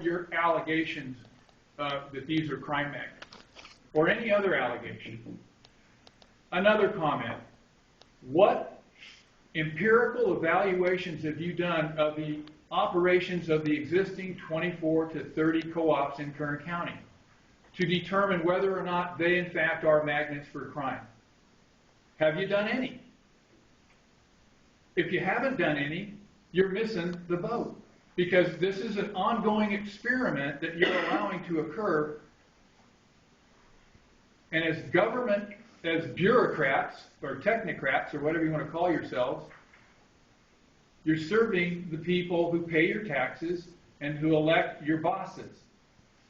your allegations that these are crime magnets, or any other allegation. Another comment. What empirical evaluations have you done of the operations of the existing 24 to 30 co-ops in Kern County to determine whether or not they in fact are magnets for crime? Have you done any? If you haven't done any, you're missing the boat, because this is an ongoing experiment that you're allowing to occur. And as government, as bureaucrats or technocrats or whatever you want to call yourselves, you're serving the people who pay your taxes and who elect your bosses,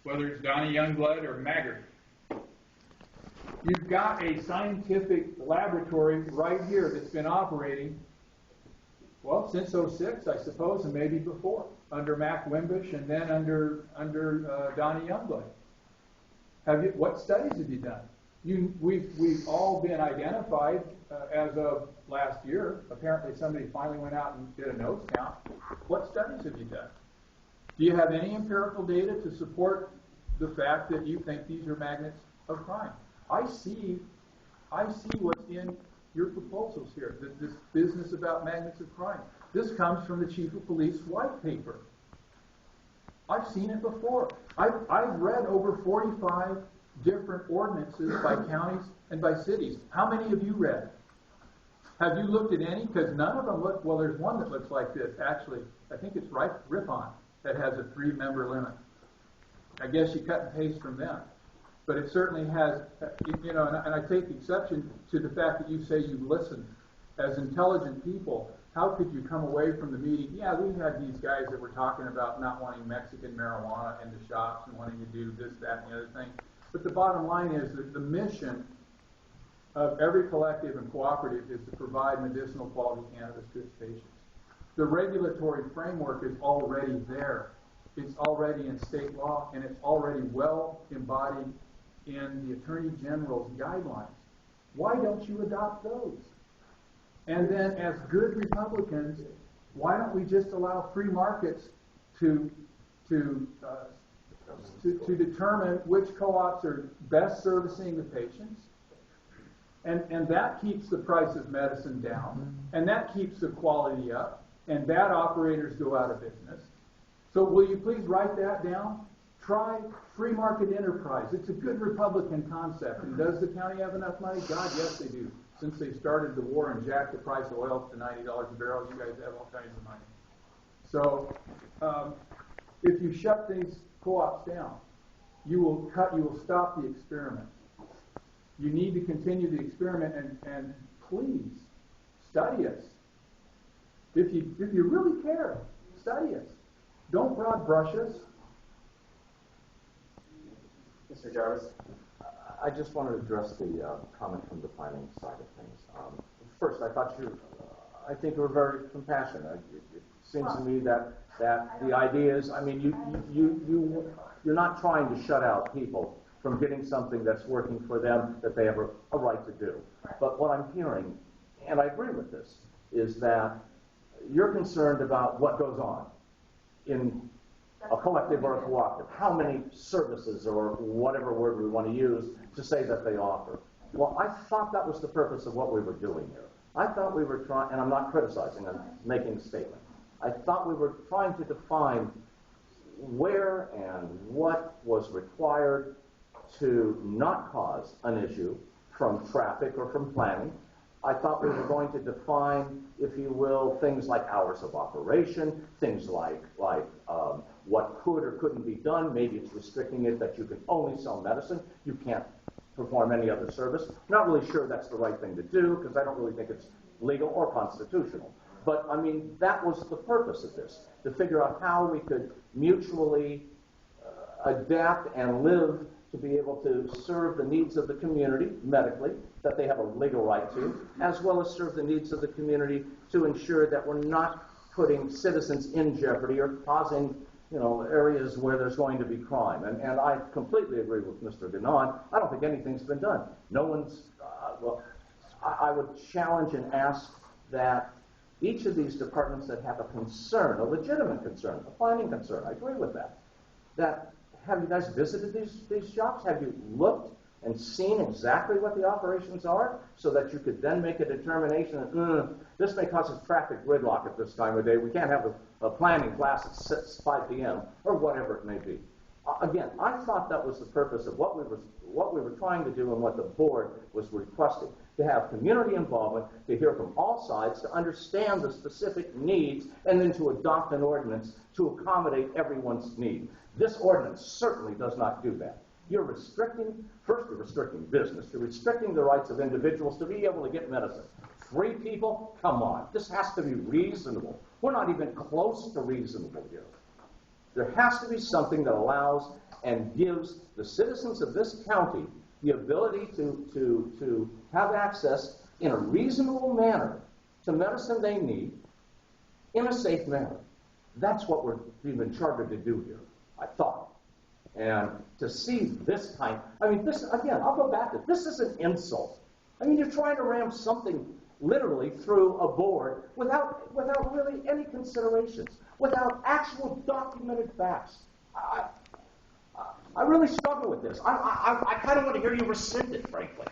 whether it's Donnie Youngblood or Maggart. You've got a scientific laboratory right here that's been operating, well, since '06, I suppose, and maybe before, under Mac Wimbush and then under Donnie Youngblood. What studies have you done? We've all been identified as of last year. Apparently somebody finally went out and did a nose count. What studies have you done? Do you have any empirical data to support the fact that you think these are magnets of crime? I see what's in your proposals here, this business about magnets of crime. This comes from the Chief of Police white paper. I've seen it before. I've read over 45 different ordinances by counties and by cities. How many have you read? Have you looked at any? Because none of them look, well, there's one that looks like this, actually. I think it's Rippon that has a 3-member limit. I guess you cut and paste from them. But it certainly has, you know, and I take exception to the fact that you say you've listened. As intelligent people, how could you come away from the meeting? Yeah, we had these guys that were talking about not wanting Mexican marijuana in the shops and wanting to do this, that, and the other thing. But the bottom line is that the mission of every collective and cooperative is to provide medicinal quality cannabis to its patients. The regulatory framework is already there. It's already in state law, and it's already well embodied in the Attorney General's guidelines. Why don't you adopt those? And then, as good Republicans, why don't we just allow free markets to determine which co-ops are best servicing the patients? And that keeps the price of medicine down, and that keeps the quality up, and bad operators go out of business. So will you please write that down? Try free market enterprise. It's a good Republican concept. And does the county have enough money? God, yes, they do. Since they started the war and jacked the price of oil to $90 a barrel, you guys have all kinds of money. So if you shut these co-ops down, you will stop the experiment. You need to continue the experiment, and please study us. If you really care, study us. Don't broad brush us. Mr. Jarvis, I just wanted to address the comment from the planning side of things. First, I think you were very compassionate. It seems to me that the idea is, I mean, you're not trying to shut out people from getting something that's working for them that they have a right to do. But what I'm hearing, and I agree with this, is that you're concerned about what goes on in a collective or a cooperative, how many services or whatever word we want to use to say that they offer. Well, I thought that was the purpose of what we were doing here. I thought we were trying, and I'm not criticizing, I'm making a statement. I thought we were trying to define where and what was required to not cause an issue from traffic or from planning. I thought we were going to define, if you will, things like hours of operation, things like what could or couldn't be done. Maybe it's restricting it that you can only sell medicine. You can't perform any other service. Not really sure that's the right thing to do, because I don't really think it's legal or constitutional. But, I mean, that was the purpose of this, to figure out how we could mutually adapt and live to be able to serve the needs of the community medically, that they have a legal right to, as well as serve the needs of the community to ensure that we're not putting citizens in jeopardy or causing, you know, areas where there's going to be crime. And I completely agree with Mr. Ganon. I don't think anything's been done. No one's, well, I would challenge and ask that each of these departments that have a concern, a legitimate concern, a planning concern, I agree with that, that, have you guys visited these shops? Have you looked and seen exactly what the operations are so that you could then make a determination that this may cause us traffic gridlock at this time of day. We can't have a planning class at 5 p.m. or whatever it may be. Again, I thought that was the purpose of what we were trying to do and what the board was requesting, to have community involvement, to hear from all sides, to understand the specific needs, and then to adopt an ordinance to accommodate everyone's need. This ordinance certainly does not do that. You're restricting business. You're restricting the rights of individuals to be able to get medicine. 3 people? Come on. This has to be reasonable. We're not even close to reasonable here. There has to be something that allows and gives the citizens of this county the ability to have access in a reasonable manner to medicine they need in a safe manner. That's what we've been chartered to do here, I thought. And to see this kind, this, again, I'll go back to this is an insult. You're trying to ram something literally through a board without really any considerations, without actual documented facts. I really struggle with this. I kind of want to hear you rescind it, frankly.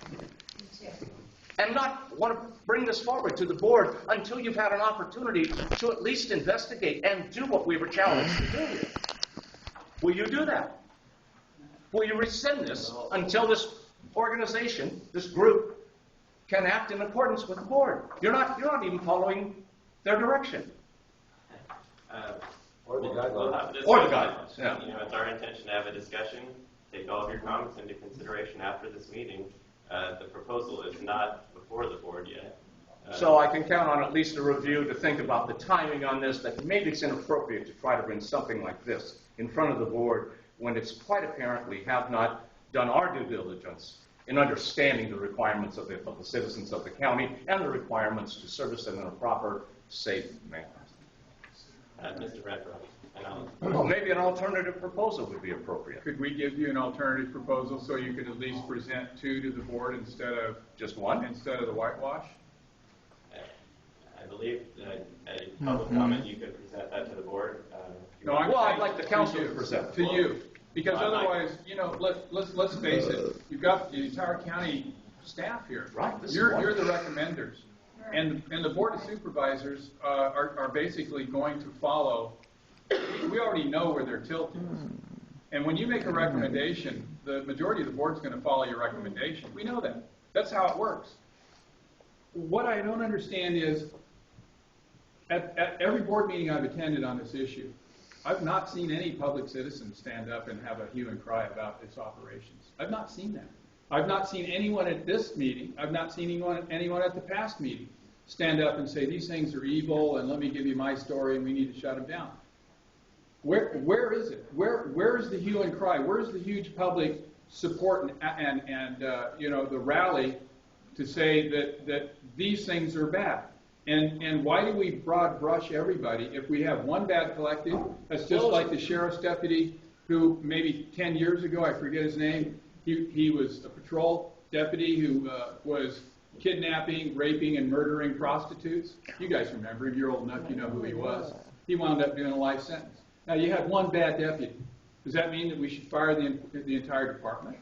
And not want to bring this forward to the board until you've had an opportunity to at least investigate and do what we were challenged to do here. Will you do that? Will you rescind this until this organization, this group, can act in accordance with the board? You're not even following their direction. Or the guidelines. Or the guidelines, yeah. It's our intention to have a discussion, take all of your comments into consideration after this meeting. The proposal is not before the board yet. So I can count on at least a review to think about the timing on this, that maybe it's inappropriate to try to bring something like this in front of the board when it's quite apparent we have not done our due diligence in understanding the requirements of the citizens of the county and the requirements to service them in a proper, safe manner. Mr. Redbrook, well, maybe an alternative proposal would be appropriate. Could we give you an alternative proposal so you could at least present 2 to the board instead of just 1? Instead of the whitewash? I believe a public comment, you could present that to the board. I'd like the council to present to you, because otherwise, let's face it, you've got the entire county staff here. Right. You're the recommenders, and the board of supervisors are basically going to follow. We already know where their tilt is, and when you make a recommendation, the majority of the board is going to follow your recommendation. We know that. That's how it works. What I don't understand is, at every board meeting I've attended on this issue, I've not seen any public citizen stand up and have a hue and cry about its operations. I've not seen that. I've not seen anyone at this meeting, I've not seen anyone at the past meeting stand up and say, these things are evil, and let me give you my story, and we need to shut them down. Where is it? Where is the hue and cry? Where's the huge public support and the rally to say that these things are bad? And why do we broad brush everybody if we have one bad collective? That's just like the sheriff's deputy who maybe 10 years ago, I forget his name, he was a patrol deputy who was kidnapping, raping, and murdering prostitutes. You guys remember him. You're old enough, you know who he was. He wound up doing a life sentence. Now, you had one bad deputy. Does that mean that we should fire the entire department?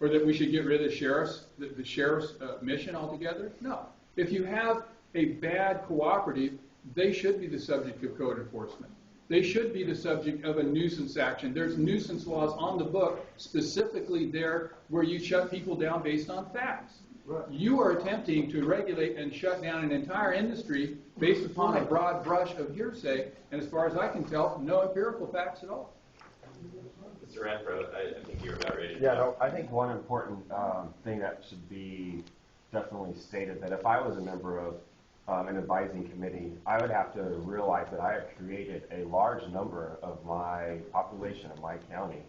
Or that we should get rid of the sheriff's mission altogether? No. If you have a bad cooperative, they should be the subject of code enforcement. They should be the subject of a nuisance action. There's nuisance laws on the book specifically there where you shut people down based on facts. Right. You are attempting to regulate and shut down an entire industry based upon a broad brush of hearsay, and as far as I can tell, no empirical facts at all. Mr. Renfro, I think you're about ready to talk. I think one important thing that should be definitely stated, that if I was a member of an advising committee, I would have to realize that I have created a large number of my population in my county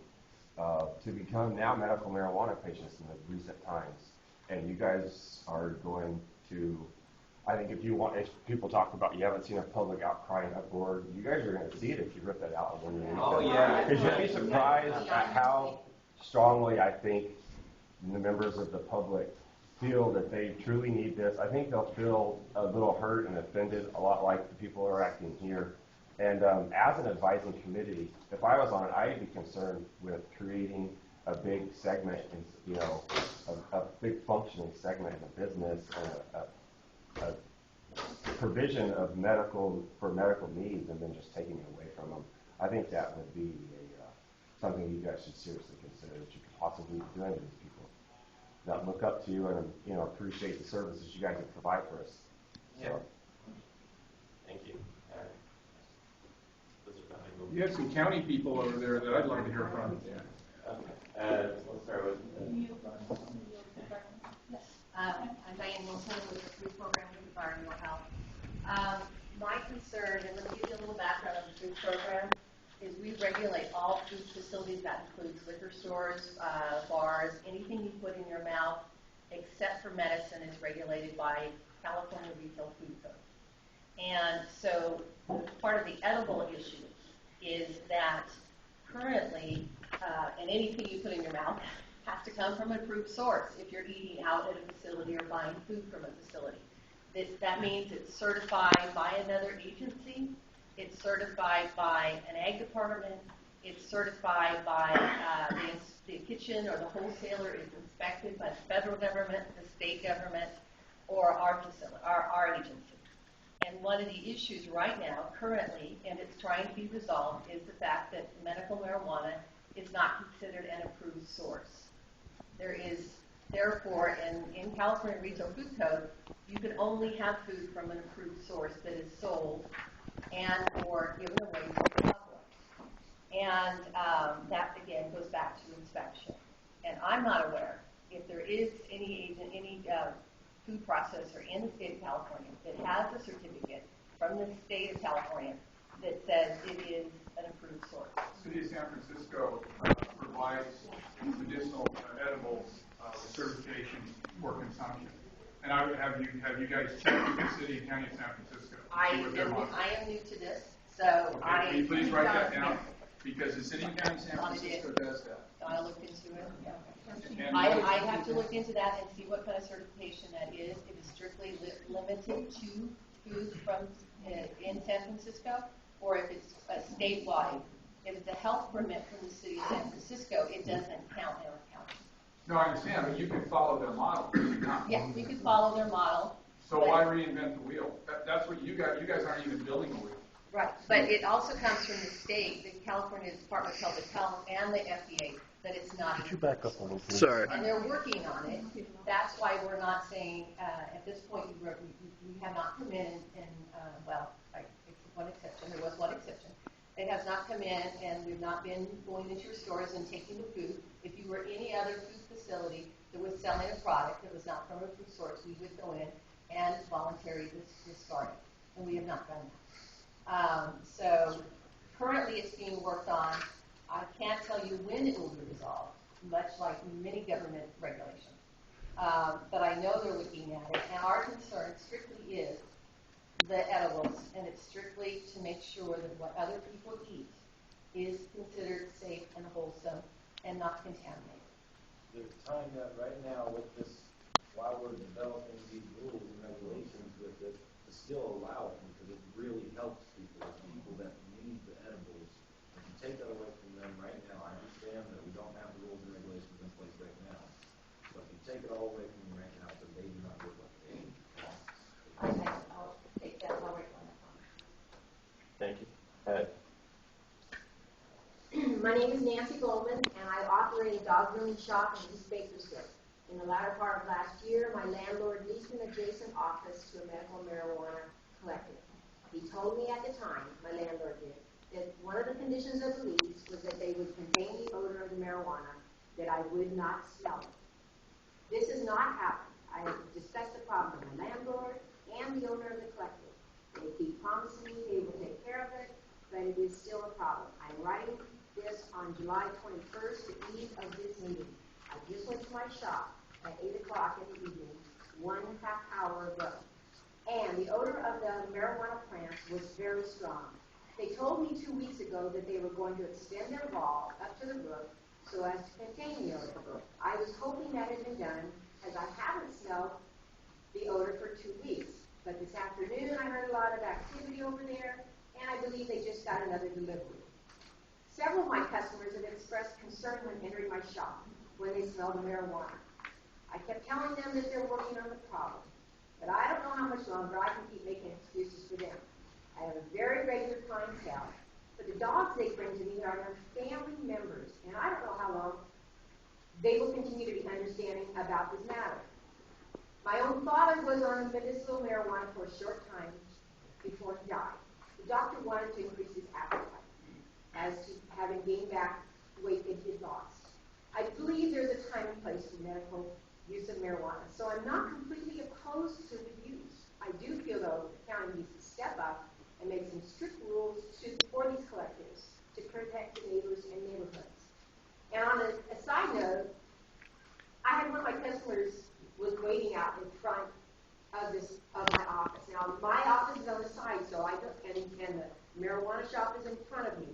to become now medical marijuana patients in the recent times. And you guys are going to, I think if people talk about you haven't seen a public outcry and uproar, you guys are going to see it if you rip that out when you because you'll be surprised at how strongly I think the members of the public feel that they truly need this. I think they'll feel a little hurt and offended, a lot like the people who are acting here. And as an advising committee, if I was on it, I'd be concerned with creating a big segment, in, a big functioning segment in a business, a provision of medical needs, and then just taking it away from them. I think that would be something you guys should seriously consider that you could possibly be doing to these people that look up to you and appreciate the services you guys provide for us. Yeah. So. Thank you. You have some county people over there that I'd like to hear from. Okay. We'll start with. I'm Diane Wilson with the food program with environmental health. My concern, and let me give you a little background on the food program, is we regulate all food facilities. That includes liquor stores, bars, anything you put in your mouth except for medicine is regulated by California Retail Food Code. And so part of the edible issue is that currently, and anything you put in your mouth has to come from an approved source if you're eating out at a facility or buying food from a facility. That means it's certified by another agency, it's certified by an ag department, it's certified by the kitchen or the wholesaler is inspected by the federal government, the state government, or our facility, our agency. And one of the issues right now, currently, and it's trying to be resolved, is the fact that medical marijuana is not considered an approved source. There is, therefore, in California Retail Food Code, you can only have food from an approved source that is sold and or given away to the public. And that, again, goes back to inspection. And I'm not aware if there is any food processor in the state of California that has a certificate from the state of California that says it is an approved source. The City of San Francisco provides medicinal edibles certification for consumption. And have you guys checked with the City and County of San Francisco? I am new to this, so okay, will you please write that down? Because the City and County of San Francisco does that. I looked into it. Yeah. And I have to look into that and see what kind of certification that is. If it's strictly limited to food from in San Francisco, or if it's statewide. If it's a health permit from the City of San Francisco, it doesn't count in our county. No, I understand, but you can follow their model. Yeah, we could follow their model. So why reinvent the wheel? That's what you guys aren't even building a wheel. Right, but it also comes from the state, the California Department of Public Health, and the FDA, that it's not. Could you back up a little bit? Sorry. And they're working on it. That's why we're not saying, at this point, we have not come in and except one exception. There was one exception. It has not come in, and we've not been going into your stores and taking the food. If you were any other food facility that was selling a product that was not from a food source, we would go in and voluntarily discard it. And we have not done that. So currently it's being worked on. I can't tell you when it will be resolved, much like many government regulations. But I know they're looking at it, and our concern strictly is the edibles, and it's strictly to make sure that what other people eat is considered safe and wholesome and not contaminated. The time that right now with this, while we're developing these rules and regulations with it, to still allow it because it really helps people that need the edibles. If you take that away from them right now, I understand that we don't have the rules and regulations in place right now. But if you take it all away from them right now, then they do not get what they need. I'll take that. I'll write on that. Thank you. My name is Nancy Goldman, and I operate a dog grooming shop in East Bakersfield. In the latter part of last year, my landlord leased an adjacent office to a medical marijuana collective. He told me at the time, my landlord did, that one of the conditions of the lease was that they would contain the odor of the marijuana, that I would not smell it. This has not happened. I have discussed the problem with the landlord and the owner of the collective. They keep promising me they will take care of it, but it is still a problem. I'm writing this on July 21st, the eve of this meeting. I just went to my shop at 8 o'clock in the evening, 1.5 hours ago. And the odor of the marijuana plants was very strong. They told me 2 weeks ago that they were going to extend their wall up to the roof so as to contain the odor. I was hoping that had been done, as I haven't smelled the odor for 2 weeks. But this afternoon I heard a lot of activity over there, and I believe they just got another delivery. Several of my customers have expressed concern when entering my shop when they smell the marijuana. I kept telling them that they're working on the problem, but I don't know how much longer I can keep making excuses for them. I have a very regular clientele, but the dogs they bring to me are their family members, and I don't know how long they will continue to be understanding about this matter. My own father was on medicinal marijuana for a short time before he died. The doctor wanted to increase his appetite, as to having gained back weight that he had lost. I believe there's a time and place for medical use of marijuana, so I'm not completely opposed to the use. I do feel, though, the county needs to step up and make some strict rules for these collectives to protect the neighbors and neighborhoods. And on a side note, I had one of my customers was waiting out in front of my office. Now, my office is on the side, so I don't, and the marijuana shop is in front of me.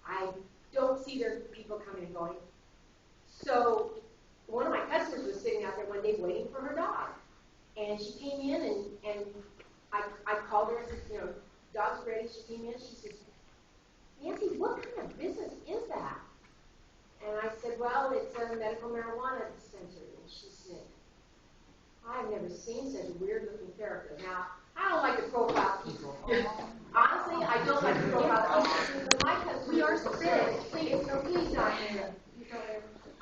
I don't see their people coming and going. So one of my customers was sitting out there one day waiting for her dog. And she came in, and I called her and said, you know, dog's ready. She came in, she says, Nancy, what kind of business is that? And I said, well, it's a medical marijuana dispensary. And she said, I've never seen such a weird-looking character. Now, I don't like to profile people. Honestly, I don't like to profile people. But my customers, we are sick. Please, no, please don't.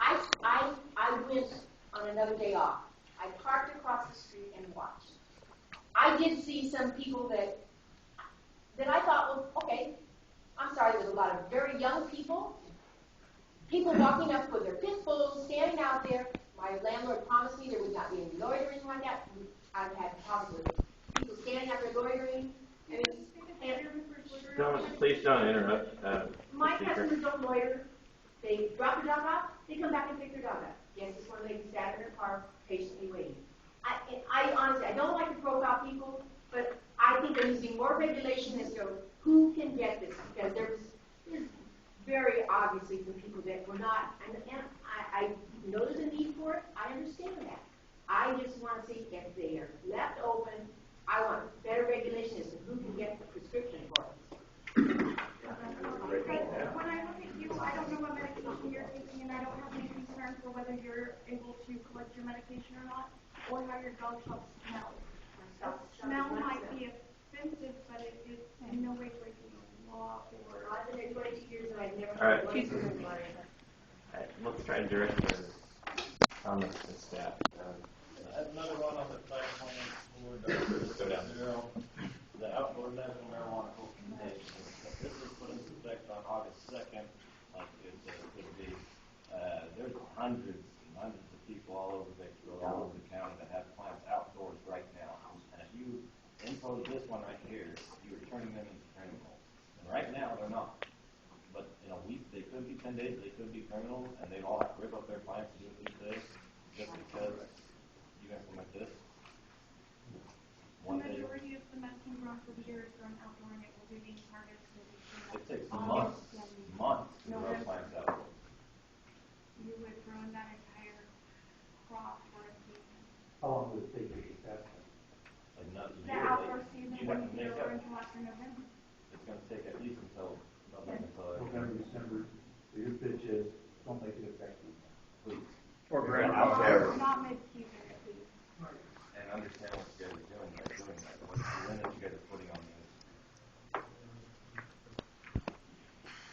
I went on another day off. I parked across the street and watched. I did see some people that I thought, well, okay, I'm sorry, there's a lot of very young people walking up with their pit bulls, standing out there. My landlord promised me there would not be any loitering like that. I've had problems with people standing out there loitering. Please don't interrupt. My customers don't loiter. They drop their dog off, they come back and pick their dog up. Yes, this one lady sat in her car patiently waiting. I honestly, I don't like to profile people, but I think there needs to be more regulation as to who can get this, because there's very obviously some people that were not, and I know there's a need for it. I understand that. I just want to see if they are left open. I want better regulation as to who can get the prescription for it. When I look at you, I don't know what medication you're taking, and I don't have any concern for whether you're able to collect your medication or not, or how your dog shop smells. The smell might be offensive, but it's in no way breaking the law or... I've been there 22 years and I've never All right. had one. All right, let's try and direct the comments to staff. Another one on the platform board, Go down. the outdoor medical marijuana recommendation. This was put into effect on August 2nd, like it could be. There's hundreds and hundreds of people all over Victorville, all over the county that have plants outdoors right now. And if you impose this one right here, you're turning them into criminals. And right now, they're not. But, you know, they could be 10 days, they could be criminals, and they all have to rip up their plants and do what they say just because you implement this. The majority of the medicine grown for the year is grown outdoor, and it will be being harvested. It takes months to grow plants outdoors. You would ruin that entire crop for a season. How long would it take to get that? Like not The outdoor season you have wouldn't to be make over up. until after November. It's going to take at least until November, December, so your pitch is, don't make it effective. please. Or Out there Not mid-season, at least. and understand what you guys are doing by doing that. What's the limit you guys are putting on this?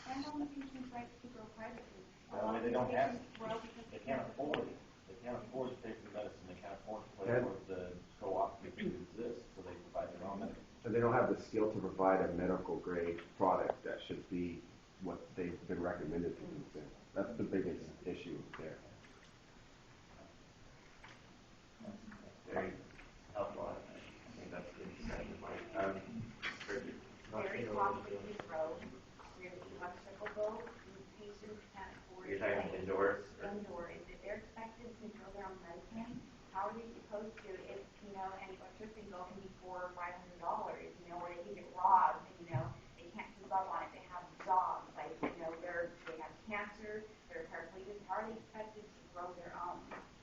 And on the patient's rights to grow privately. Well, they don't have to. Grow because They can't afford it. They can't afford to pay for the medicine. They can't afford to pay for the co-op to exist, so they provide their own medicine. And they don't have the skill to provide a medical grade product that should be what they've been recommended to do. That's the biggest issue there. Very helpful. I think that's good. Very popularly grown, near the electrical boat, patients can't afford You're talking indoors? indoors. If they're expected to grow their own medicine, how are they supposed to if, you know, an electricity bill can be $400 or $500, you know, or they can get robbed, you know, they can't keep up on it, they have jobs, like, you know, they have cancer, they're paraplegic, how are they expected to grow their own?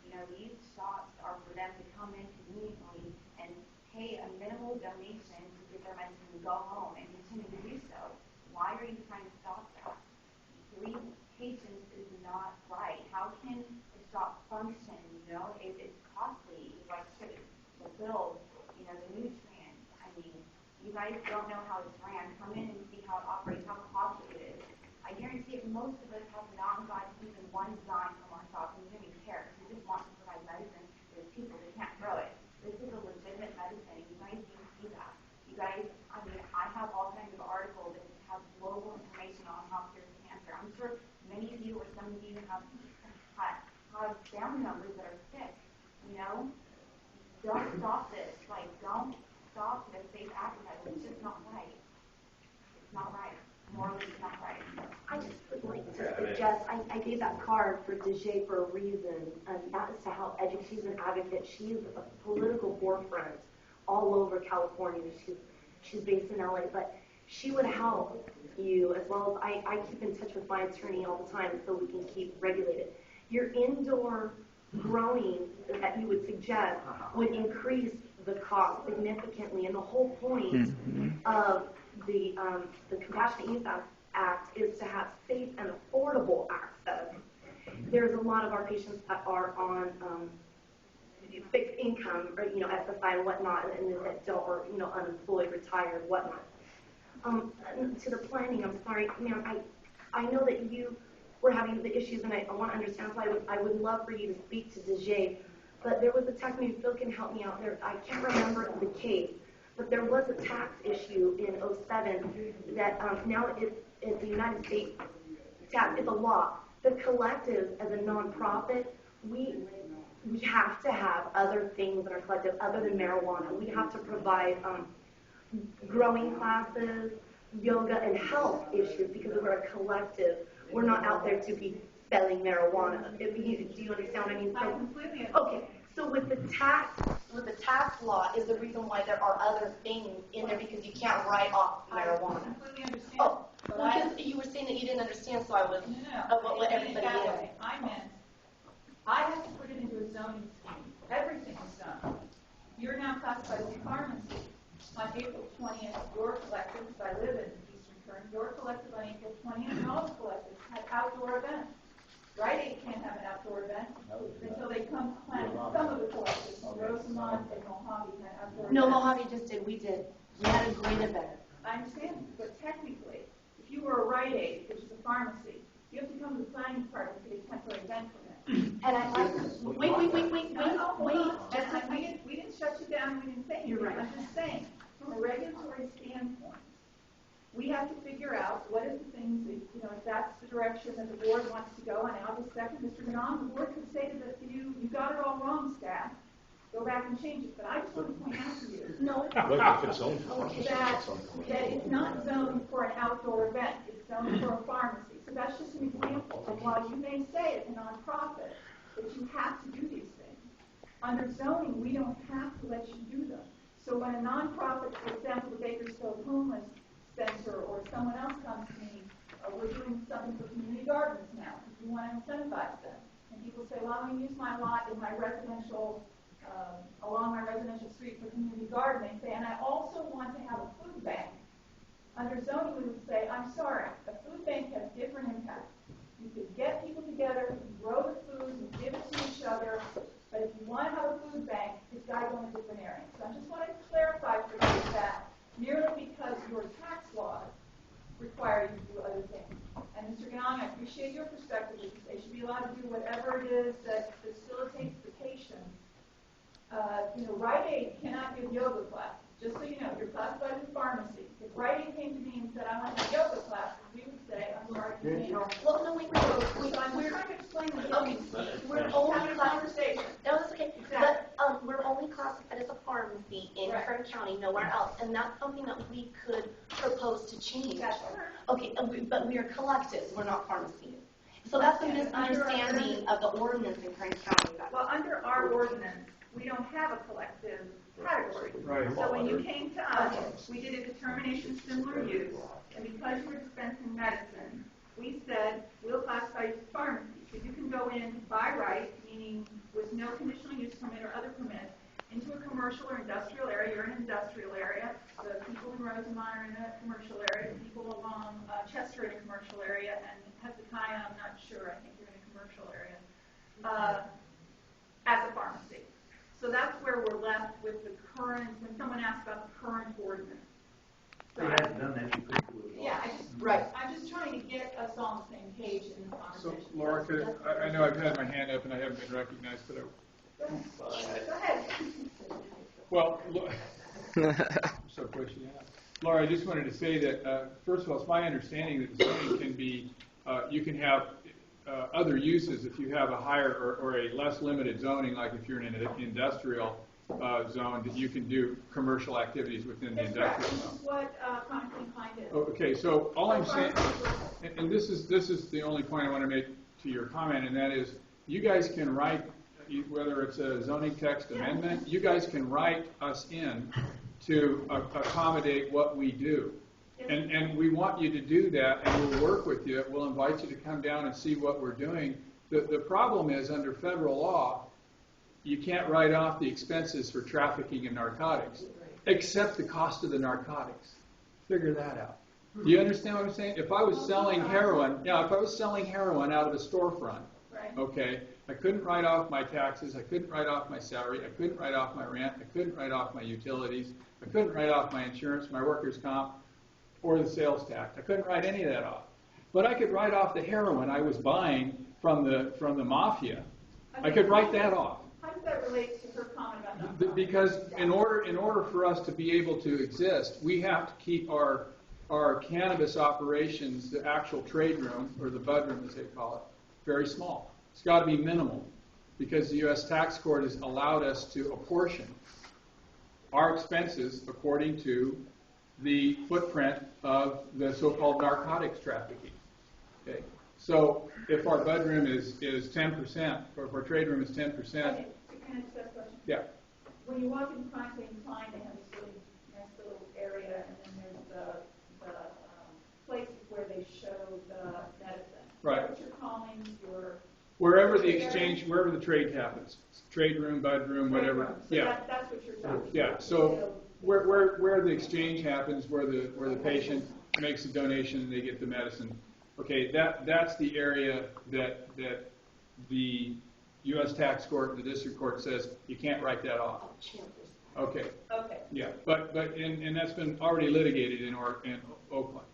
You know, these shops are for them to come in conveniently and pay a minimal donation to get their medicine and go home and continue to do so. Why are you trying to stop that? 3 patients is not right. How can a shop function, you know, if it's costly, like the bills, you know, the nutrients. I mean, you guys don't know how it's ran. Come in and see how it operates, how costly it is. I guarantee if most of us have not gotten even one dime from our shop, and we don't even care, because we just want to provide medicine to the people that can't grow it. This is a legitimate medicine, and you guys need to see that. You guys, I mean, I have all kinds of articles that have global information on how to cure cancer. I'm sure many of you or some of you have family members that are sick, you know? Don't stop this. Like, don't stop the safe advertising. It's just not right. It's not right. Morally, it's not right. I just would like to suggest, I gave that card for DeJay for a reason, and that is to help educate. She's an advocate. She's a political forefront all over California. She's based in LA, but she would help you as well as I keep in touch with my attorney all the time so we can keep regulated. Your indoor growing that you would suggest would increase the cost significantly, and the whole point of the Compassionate Use Act is to have safe and affordable access. There's a lot of our patients that are on fixed income, or SSI and whatnot, and that don't, or unemployed, retired, whatnot. To the planning, I'm sorry, ma'am. I know that you were having the issues, and I want to understand. So I would love for you to speak to DeJay. But there was a tax, maybe Phil can help me out there. I can't remember the case, but there was a tax issue in 2007 that now it's the United States tax. It's a law. The collective, as a nonprofit, we have to have other things in our collective other than marijuana. We have to provide growing classes, yoga, and health issues because we're a collective. We're not out there to be selling marijuana. Do you understand what I mean? I completely understand. Okay, so with the tax law is the reason why there are other things in there because you can't write off marijuana. I completely understand. Oh, well, you were saying that you didn't understand, so I was what everybody is. I meant I have to put it into a zoning scheme. Everything is done. You're now classified as a pharmacy. On April 20th, your collective, because I live in Eastern Kern, your collective on April 20th, and all the collectives had outdoor events. Rite Aid can't have an outdoor event until they come plan. Some of the collectives, Rosamond and Mojave, had outdoor events. No, Mojave just did. We did. We had a great event. I understand, but technically, if you were a Rite Aid, which is a pharmacy, you have to come to the planning department to get a temporary event permit. And wait. Just like we didn't shut you down. We didn't say anything. Right. I'm just saying, from a regulatory standpoint, we have to figure out what is the things that, if that's the direction that the board wants to go. On August 2nd, Mr. Ganon, the board could say that you got it all wrong, staff. Go back and change it. But I just want to point out to you that it's not zoned for an outdoor event. It's zoned for a pharmacy. So that's just an example of why you may say it's a nonprofit, that you have to do these things. Under zoning, we don't have to let you do them. So when a nonprofit, for example, the Bakersfield Homeless Center or someone else comes to me, we're doing something for community gardens now because we want to incentivize them. And people say, well, I'm going to use my lot in my residential, along my residential street for community gardening. They say, and I also want to have a food bank. Under zoning, we would say, I'm sorry, a food bank has different impacts. You could get people together, grow the food, and give it to each other. But if you want to have a food bank, it's got to go in a different area. So I just want to clarify for you that merely because your tax laws require you to do other things. And Mr. Ganon, I appreciate your perspective that they should be allowed to do whatever it is that facilitates the patient. Rite Aid cannot give yoga classes. Just so you know, you're classified as a pharmacy. If Rite Aid came to me and said, I want to do yoga classes, we would say, I'm sorry, you can't. Well, no, wait. So I'm trying to explain the difference. We're only conversation. No, that's okay. Exactly. But we're only classified as a pharmacy in Kern County, nowhere else, and that's something that we could propose to change. That's right. Okay, but we are collectives. We're not pharmacies. So that's a misunderstanding of the ordinance in Kern County. Well, under our ordinance, we don't have a collective category. Right. So when you came to us, we did a determination of similar use, and because you were dispensing medicine, we said we'll classify you as pharmacy. So you can go in by right, meaning with no conditional use permit or other permit, into a commercial or industrial area. You're in commercial area, as a pharmacy. So that's where we're left with the current, when someone asks about the current ordinance. If you hadn't done that, you couldn't do it. Yeah, I'm just trying to get us on the same page in the So, conversation. Laura, I know I've had my hand up and I haven't been recognized, but Go ahead. well, so pushing out. Laura, I just wanted to say that, first of all, it's my understanding that zoning can be, you can have other uses if you have a higher or a less limited zoning, like if you're in an industrial zone, that you can do commercial activities within the industrial zone. This is what Conklin Klein did. Okay, so all I'm saying, and this is the only point I want to make to your comment, and that is, you guys can write, whether it's a zoning text amendment, you guys can write us in to accommodate what we do. And we want you to do that, and we'll work with you. We'll invite you to come down and see what we're doing. The problem is, under federal law, you can't write off the expenses for trafficking in narcotics, except the cost of the narcotics. Figure that out. Do you understand what I'm saying? If I was selling heroin, if I was selling heroin out of a storefront, okay, I couldn't write off my taxes, I couldn't write off my salary, I couldn't write off my rent, I couldn't write off my utilities, I couldn't write off my insurance, my workers' comp, or the sales tax. I couldn't write any of that off. But I could write off the heroin I was buying from the mafia. I could write that off. How does that relate to her comment about not? Because in order for us to be able to exist, we have to keep our cannabis operations, the actual trade room, or the bud room as they call it, very small. It's got to be minimal, because the U.S. tax court has allowed us to apportion our expenses according to the footprint of the so-called narcotics trafficking. Okay, so if our bud room is 10%, or if our trade room is 10%. Okay, can I ask that question? Yeah. When you walk in Conklin Klein, they have this really nice little area, and then there's the places where they show the medicine. Right. Is that what you're calling your... Wherever the exchange, wherever the trade happens, trade room, bud room, whatever. So that's what you're talking about. Yeah. So where the exchange happens, where the patient makes a donation and they get the medicine. Okay, that's the area that the U.S. tax court, the district court says you can't write that off. Okay. Okay. Yeah, but and that's been already litigated in Oakland.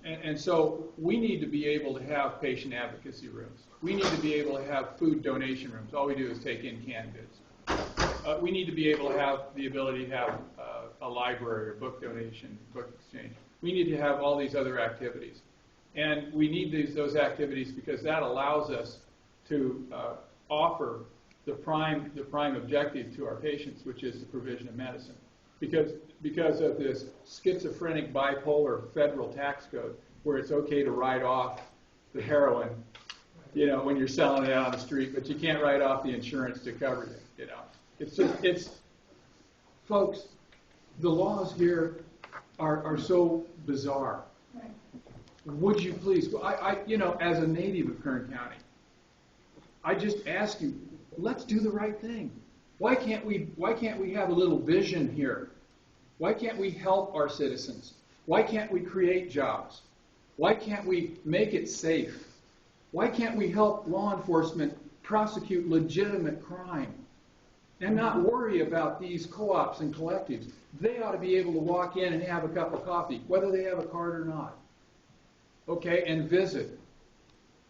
And so we need to be able to have patient advocacy rooms. We need to be able to have food donation rooms. All we do is take in canned goods. We need to be able to have the ability to have a library or book donation, book exchange. We need to have all these other activities. And we need those activities because that allows us to offer the prime objective to our patients, which is the provision of medicine. Because of this schizophrenic bipolar federal tax code, where it's okay to write off the heroin, when you're selling it out on the street, but you can't write off the insurance to cover it. It's folks, the laws here are so bizarre. Would you please? Well, I as a native of Kern County, I just ask you, let's do the right thing. Why can't we have a little vision here? Why can't we help our citizens? Why can't we create jobs? Why can't we make it safe? Why can't we help law enforcement prosecute legitimate crime and not worry about these co-ops and collectives? They ought to be able to walk in and have a cup of coffee, whether they have a card or not. Okay, and visit.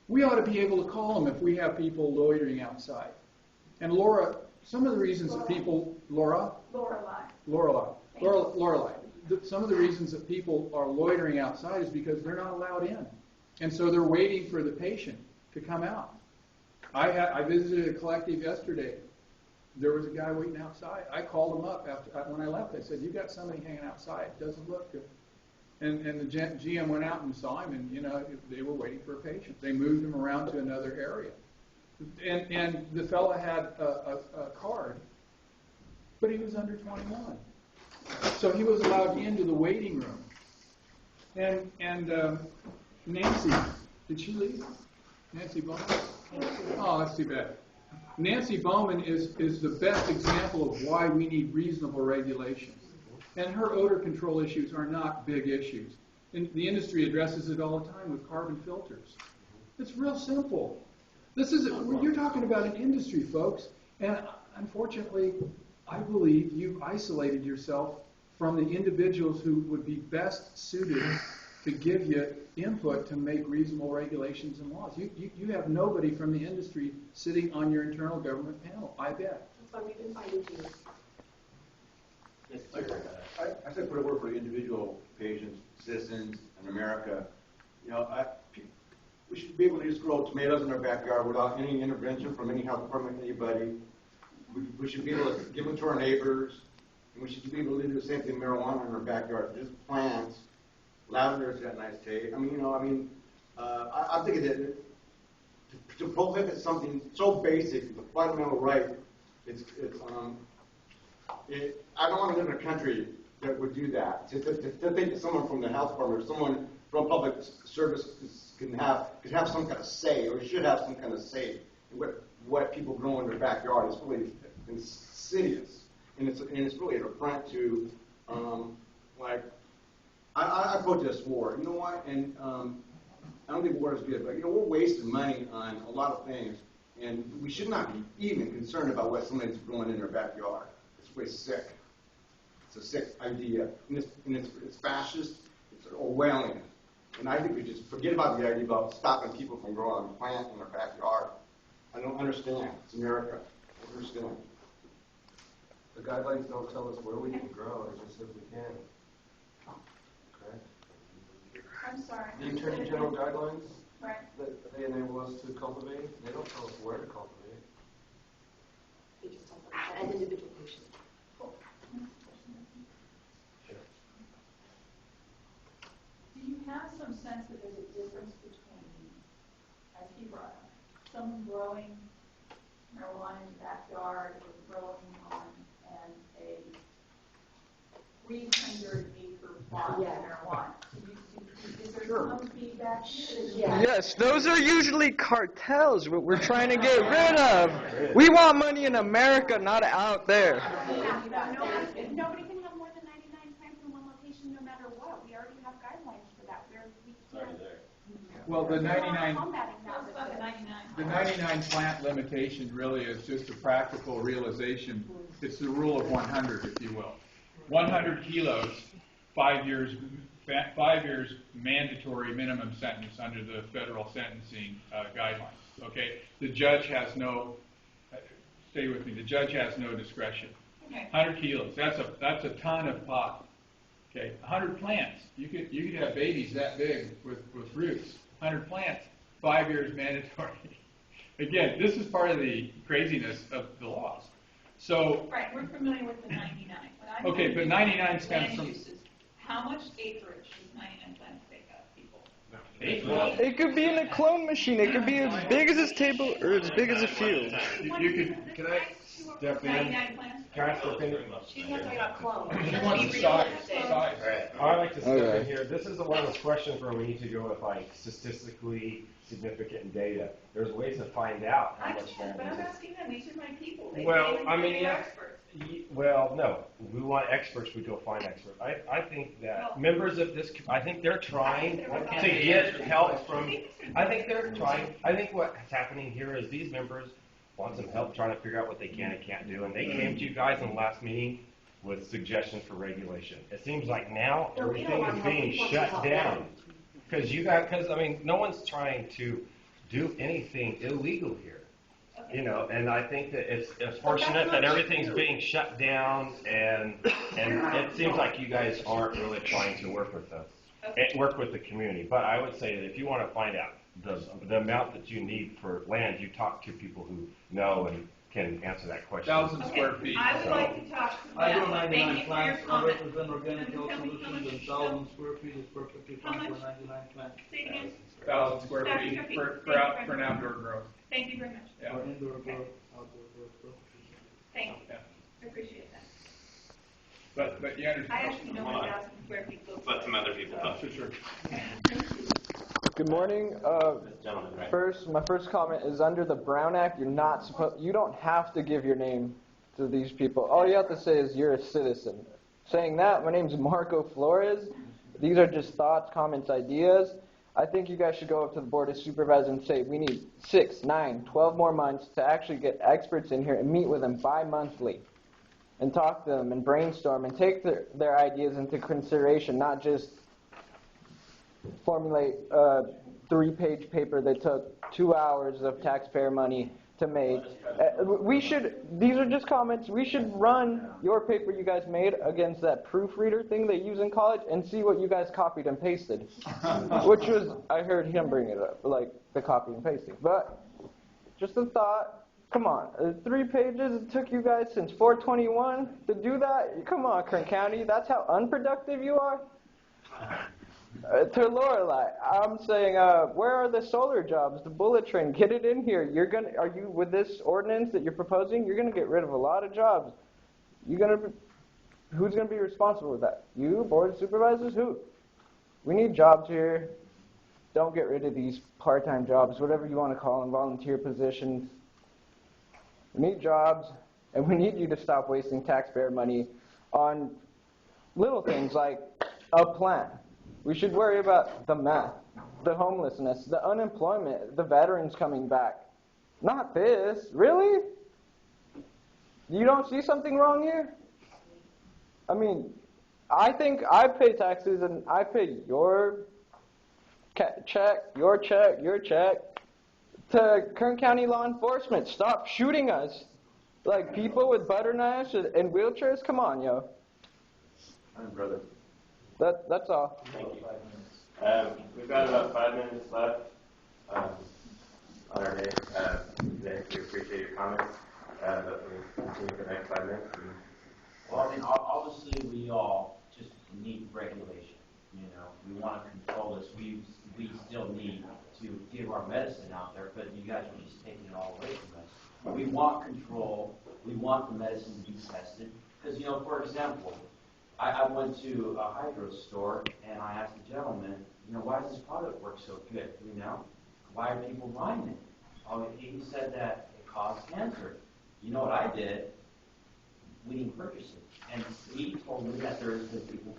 We ought to be able to call them if we have people loitering outside. And Laura, some of the reasons that people, Lorelei, some of the reasons that people are loitering outside is because they're not allowed in. And so they're waiting for the patient to come out. I visited a collective yesterday. There was a guy waiting outside. I called him up when I left. I said, "You got somebody hanging outside. It doesn't look good." And the GM went out and saw him, and they were waiting for a patient. They moved him around to another area. And the fellow had a card, but he was under 21. So he was allowed into the waiting room. And Nancy, did she leave? Nancy Bowman? Oh, that's too bad. Nancy Bowman is the best example of why we need reasonable regulations. And her odor control issues are not big issues. And the industry addresses it all the time with carbon filters. It's real simple. This is, you're talking about an industry, folks, and unfortunately, I believe you've isolated yourself from the individuals who would be best suited to give you input to make reasonable regulations and laws. You have nobody from the industry sitting on your internal government panel, I bet. That's why we've invited you. I said put a word for the individual patients, citizens in America. You know, we should be able to just grow tomatoes in our backyard without any intervention from any health department, anybody. We should be able to give them to our neighbors, and we should be able to do the same thing with marijuana in our backyard. Just plants. Lavender's got nice taste. I'm thinking that to prohibit something so basic, it's a fundamental right. I don't want to live in a country that would do that. To think that someone from the health department or someone from public service can have some kind of say, or should have some kind of say in what people grow in their backyard. It's really insidious, and it's really an affront to I protest war. You know what? And I don't think war is good, but we're wasting money on a lot of things, and we should not be even concerned about what somebody's growing in their backyard. It's really sick. It's a sick idea, and it's fascist. It's Orwellian, and I think we just forget about the idea about stopping people from growing a plant in their backyard. I don't understand. It's America. I don't understand. The guidelines don't tell us where we can grow. It just says we can. Correct? I'm sorry. The Attorney General guidelines Right. that they enable us to cultivate, they don't tell us where to cultivate. They just talk about an individual patient. Do you have some sense that there's a difference between, as he brought up, someone growing marijuana in the backyard or growing on a 300-acre plot of marijuana? Is there some feedback here? Yes, those are usually cartels we're trying to get rid of. We want money in America, not out there. Nobody can have more than 99 plants in one location, no matter what. We already have guidelines for that. It's already there. Well, the 99 The 99 plant limitation really is just a practical realization. It's the rule of 100, if you will. 100 kilos, 5 years mandatory minimum sentence under the federal sentencing guidelines. Okay, the judge has no. Stay with me. The judge has no discretion. Okay. 100 kilos. That's a ton of pot. Okay, 100 plants. You could have babies that big with roots. 100 plants. 5 years mandatory. Again, this is part of the craziness of the laws. So. Right, we're familiar with the 99. Okay, but 99 stems from. How much acreage does 99 plants take up, people? It could be in a clone machine. It could be as big as this table or as big as a field. You could. Can I step in? 99 plants? Can I step in? She's not talking about clones. She wants the size. I'd like to step in here. This is one of those questions where we need to go with statistically significant data. There's ways to find out how much But I'm cannabis is. asking them. These are my people. Experts. Well, no. We want experts. We go find experts. I think that members of this, I think they're trying to get help from. I think they're trying. I think what's happening here is these members want some help trying to figure out what they can and can't do, and they came to you guys in the last meeting with suggestions for regulation. It seems like now everything is being shut down because no one's trying to do anything illegal here. And I think that it's fortunate that everything's being shut down, and it seems like you guys aren't really trying to work with us, work with the community. But I would say that if you want to find out the amount that you need for land, you talk to people who know and can answer that question. 1,000 square feet. I would like to talk to I do them. 99 Thank you for your plants. I comment. represent organic health solutions, and 1,000 square feet is perfectly fine for 99 plants. Say it again. 1,000 square 1,000 feet square feet. for an outdoor growth. Thank you very much. Yeah. For indoor growth, outdoor growth. Thank you. Yeah. I appreciate that. But you understand. I actually know 1,000 square feet looks Let some other people talk. Sure. Good morning. This gentleman, right? My first comment is under the Brown Act. You don't have to give your name to these people. All you have to say is you're a citizen. Saying that, my name's Marco Flores. These are just thoughts, comments, ideas. I think you guys should go up to the Board of Supervisors and say, we need 6, 9, 12 more months to actually get experts in here and meet with them bi-monthly and talk to them and brainstorm and take their ideas into consideration, not just formulate a 3-page paper that took 2 hours of taxpayer money to make. These are just comments, we should run your paper you guys made against that proofreader thing they use in college and see what you guys copied and pasted. Which was, I heard him bring it up, like the copy and pasting. But, just a thought, come on, 3 pages, it took you guys since 421 to do that? Come on, Kern County, that's how unproductive you are? To Lorelei, I'm saying, where are the solar jobs, the bullet train? Get it in here. Are you with this ordinance that you're proposing? You're gonna get rid of a lot of jobs. Who's gonna be responsible with that? You, Board of Supervisors, who? We need jobs here. Don't get rid of these part-time jobs, whatever you want to call them, volunteer positions. We need jobs, and we need you to stop wasting taxpayer money on little things like a plant. We should worry about the meth, the homelessness, the unemployment, the veterans coming back. Not this. Really? You don't see something wrong here? I mean, I think I pay taxes and I pay your check, your check to Kern County law enforcement. Stop shooting us. Like people with butter knives and wheelchairs? Come on, yo. Brother. That's all. Thank you. We've got about 5 minutes left on our day. Today. We appreciate your comments, but we'll continue for the next 5 minutes. Well, I mean, obviously we all just need regulation. You know, we want to control this. We still need to give our medicine out there, but you guys are just taking it all away from us. We want control. We want the medicine to be tested. Because, you know, for example, I went to a hydro store and I asked the gentleman, you know, why does this product work so good? You know, why are people buying it? Oh, he said that it caused cancer. You know what I did? We didn't purchase it. And he told me that there's been people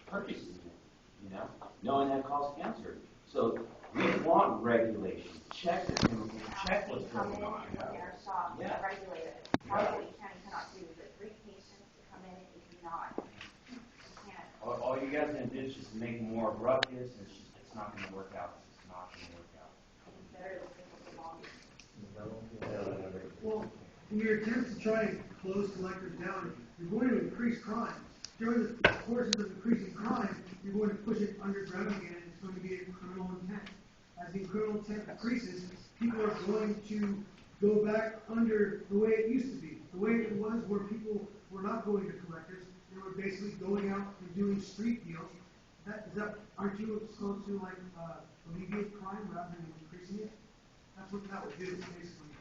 purchasing it, you know, knowing that it caused cancer. So we want regulation. Check the chemicals, check what's going on. Our shop, Yeah. regulated. Probably cannot do, but 3 patients to come in, it is not. You can't. All you guys are going to do is just make more ruckus, and it's not going to work out. It's not going to work out. Better than Well, in your attempt to try and close collectors down, you're going to increase crime. During the courses of increasing crime, you're going to push it underground again, and it's going to be a criminal intent. As the criminal intent increases, people are going to go back under the way it used to be. The way it was where people were not going to collectors, they were basically going out and doing street deals. Aren't you supposed to alleviate crime rather than increasing it? That's what that would do, basically.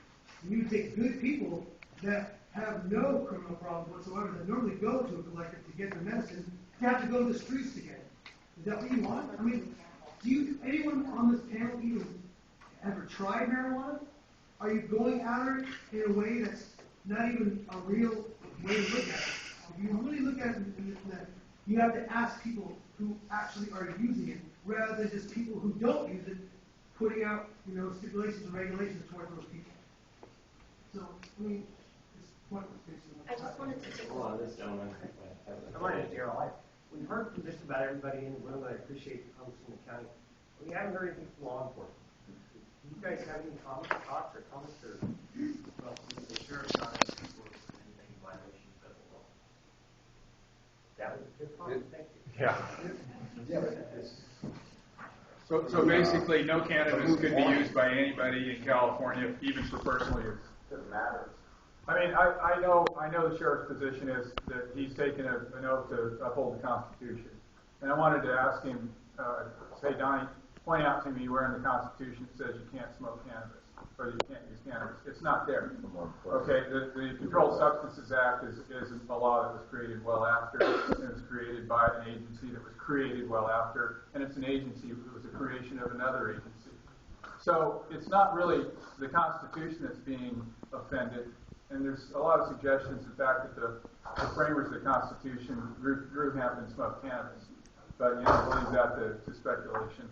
And you take good people that have no criminal problem whatsoever, that normally go to a collector to get their medicine, to have to go to the streets to get it. Is that what you want? I mean, anyone on this panel even ever tried marijuana? Are you going at it in a way that's not even a real way to look at it? If you really look at it in that, you have to ask people who actually are using it, rather than just people who don't use it, putting out, stipulations and regulations toward those people. So, I mean, it's pointless, basically. I just wanted to take Hold on, this gentleman. My name is Daryl. We've heard from just about everybody in the room, and I appreciate the comments from the county. We haven't heard anything from law enforcement. Do you guys have any comments, thoughts, or comments, or? Well, the sheriff's not asking for anything in violation of federal law. That was a good comment, thank you. Yeah. So basically, no cannabis could be used by anybody in California, even for personal use. Doesn't matter. I mean, I know the sheriff's position is that he's taken an oath to uphold the Constitution. And I wanted to ask him, say, Donnie, point out to me where in the Constitution it says you can't smoke cannabis, or you can't use cannabis. It's not there. Okay, the Controlled Substances Act is a law that was created well after. It was created by an agency that was created well after, and it's an agency that was a creation of another agency. So it's not really the Constitution that's being offended. And there's a lot of suggestions, in fact, that the framers of the Constitution grew hemp and smoked cannabis. But, I leave that to speculation.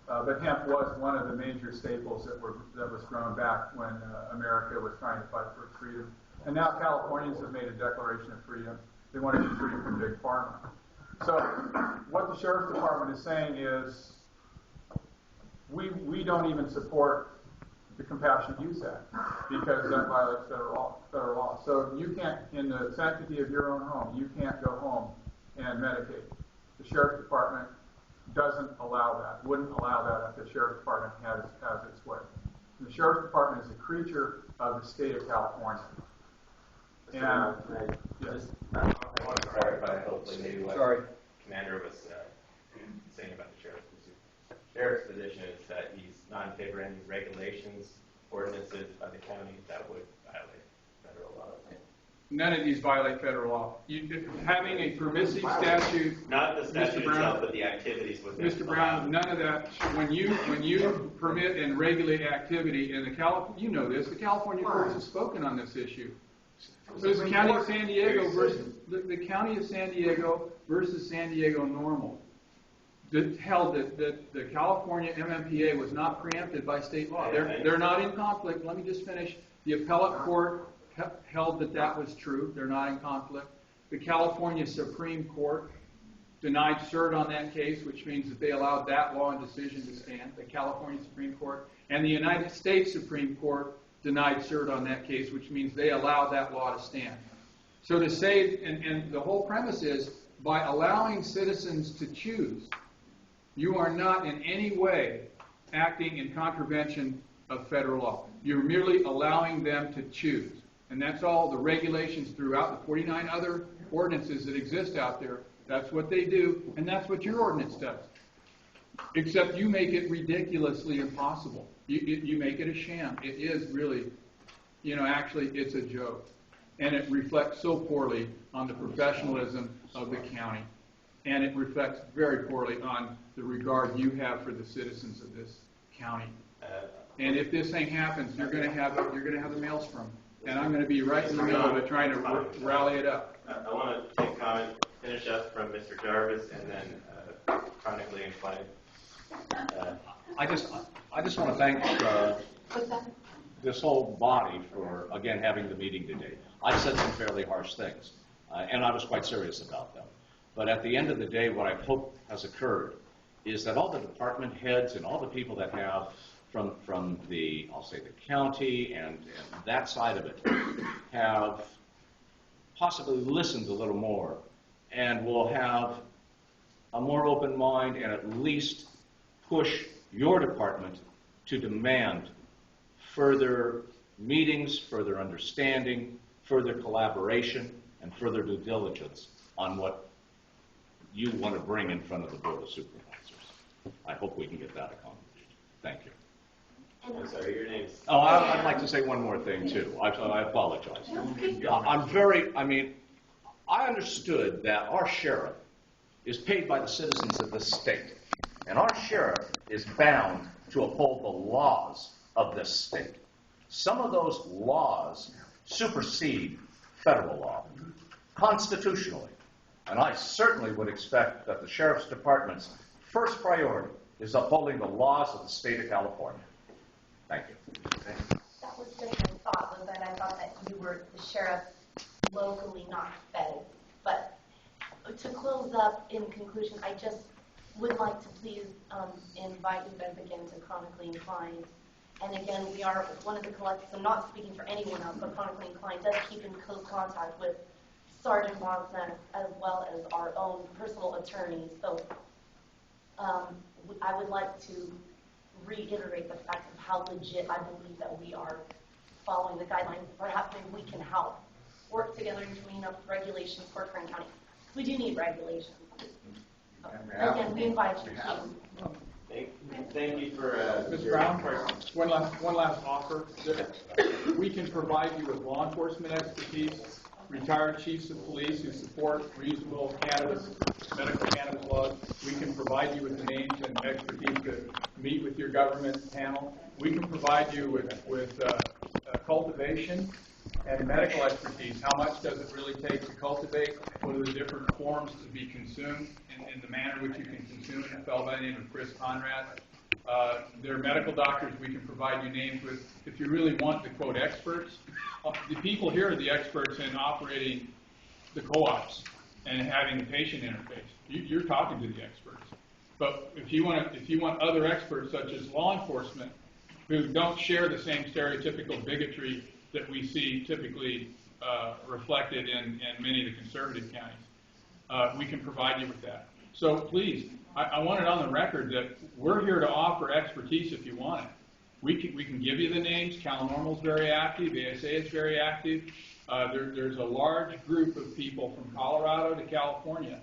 But hemp was one of the major staples that was grown back when America was trying to fight for freedom. And now Californians have made a declaration of freedom. They want to be free from big pharma. So what the Sheriff's Department is saying is, we don't even support the Compassionate Use Act because that violates federal law. So you can't, in the sanctity of your own home, you can't go home and medicate. The Sheriff's Department doesn't allow that, wouldn't allow that if the Sheriff's Department has its way. And the Sheriff's Department is a creature of the state of California. And yes. I want to clarify, hopefully, maybe what Commander was saying about the Sheriff's position. Sheriff's position is that he's not in favor of any regulations, ordinances by the county that would violate federal law. None of these violate federal law. Having a permissive statute, not the statute Mr. Brown, itself, but the activities within. Mr. Brown, none of that. When you permit and regulate activity in the California, you know this, the California courts have spoken on this issue. So the county of San Diego versus the county of San Diego versus San Diego Normal held that the California MMPA was not preempted by state law. They're not in conflict. Let me just finish. The appellate court held that was true. They're not in conflict. The California Supreme Court denied cert on that case, which means that they allowed that law and decision to stand. The California Supreme Court and the United States Supreme Court denied cert on that case, which means they allowed that law to stand. So to say, and the whole premise is, by allowing citizens to choose, you are not in any way acting in contravention of federal law. You're merely allowing them to choose. And that's all the regulations throughout the 49 other ordinances that exist out there. That's what they do, and that's what your ordinance does. Except you make it ridiculously impossible. You make it a sham. It is really, actually it's a joke. And it reflects so poorly on the professionalism of the county. And it reflects very poorly on the regard you have for the citizens of this county. And if this thing happens, you're going to have the maelstrom. And I'm going to be right in the middle of it trying to rally it up. I want to take comment, finish up from Mr. Jarvis, and then chronically inclined. I just want to thank this whole body for, again, having the meeting today. I said some fairly harsh things, and I was quite serious about them. But at the end of the day, what I hope has occurred is that all the department heads and all the people that have from the, I'll say, the county and that side of it have possibly listened a little more and will have a more open mind and at least push your department to demand further meetings, further understanding, further collaboration, and further due diligence on what you want to bring in front of the Board of Supervisors. I hope we can get that accomplished. Thank you. I'm sorry, your name's... Oh, I'd like to say one more thing, too. I apologize. I understood that our sheriff is paid by the citizens of this state, and our sheriff is bound to uphold the laws of this state. Some of those laws supersede federal law, constitutionally, and I certainly would expect that the Sheriff's Department's first priority is upholding the laws of the state of California. Thank you. That was just my thought, was that I thought that you were the sheriff locally, not federal. But to close up, in conclusion, I just would like to please invite you guys again to Chronically Inclined. And again, we are one of the collectives, I'm not speaking for anyone else, but Chronically Inclined does keep in close contact with Sergeant Bonsman as well as our own personal attorneys. So I would like to reiterate the fact of how legit I believe that we are following the guidelines. Perhaps maybe we can help work together and clean up regulations for Kern County. We do need regulations. Again, we invite you to. Thank you for Ms. Brown, one last offer. We can provide you with law enforcement expertise, retired chiefs of police who support reasonable medical cannabis laws. We can provide you with the names and expertise to meet with your government panel. We can provide you with cultivation and medical expertise. How much does it really take to cultivate? What are the different forms to be consumed in the manner in which you can consume it? A fellow by the name of Chris Conrad There are medical doctors we can provide you names with. If you really want the quote experts, the people here are the experts in operating the co-ops and having the patient interface. You're talking to the experts. But if you want other experts such as law enforcement who don't share the same stereotypical bigotry that we see typically reflected in many of the conservative counties, we can provide you with that. So please, I want it on the record that we're here to offer expertise if you want it. We can give you the names. CalNormal's very active. ASA is very active. There's a large group of people from Colorado to California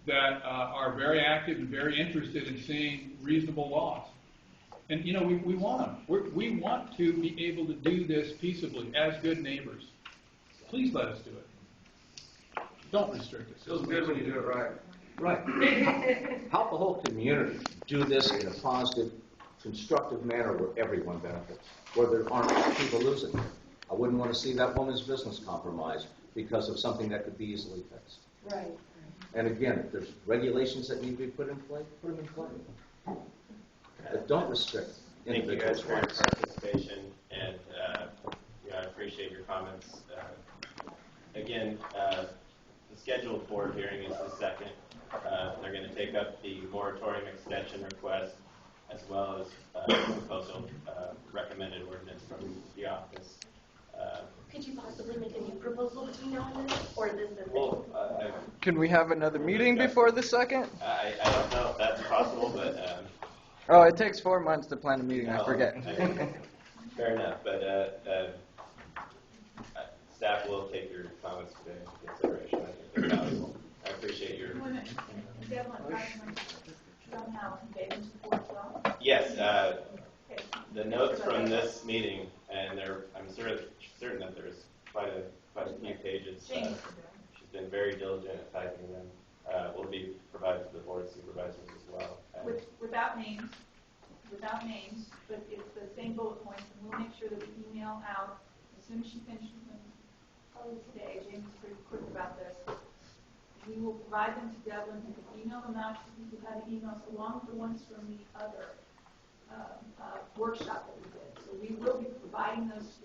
that are very active and very interested in seeing reasonable laws. And, you know, we want them. We want to be able to do this peaceably as good neighbors. Please let us do it. Don't restrict us. Feels good when you do it right. Right. Help the whole community do this in a positive, constructive manner where everyone benefits, where there aren't people losing. I wouldn't want to see that woman's business compromised because of something that could be easily fixed. Right. And again, if there's regulations that need to be put in place, put them in place. But don't restrict Thank you individuals' guys for your rights. participation, and I appreciate your comments. Again, the scheduled board hearing is the 2nd. They're going to take up the moratorium extension request as well as proposal recommended ordinance from the office. Could you possibly make a new proposal between now and then, or is this the thing? Well, Can we have another meeting before the 2nd? I don't know if that's possible, but Oh, it takes 4 months to plan a meeting. I forget. fair enough. But staff will take your comments today into consideration. I think they're valuable. I appreciate your. Somehow convey them to the board as well? Yes, the notes from this meeting, and I'm certain that there's quite a few pages. She's been very diligent at typing them. Will be provided to the board supervisors as well. Without names, but it's the same bullet points, and we'll make sure that we email out as soon as she finishes them. Probably today. James is pretty quick about this. We will provide them to Devlin, who can email them out to people who have emails, along with the ones from the other workshop that we did. So we will be providing those to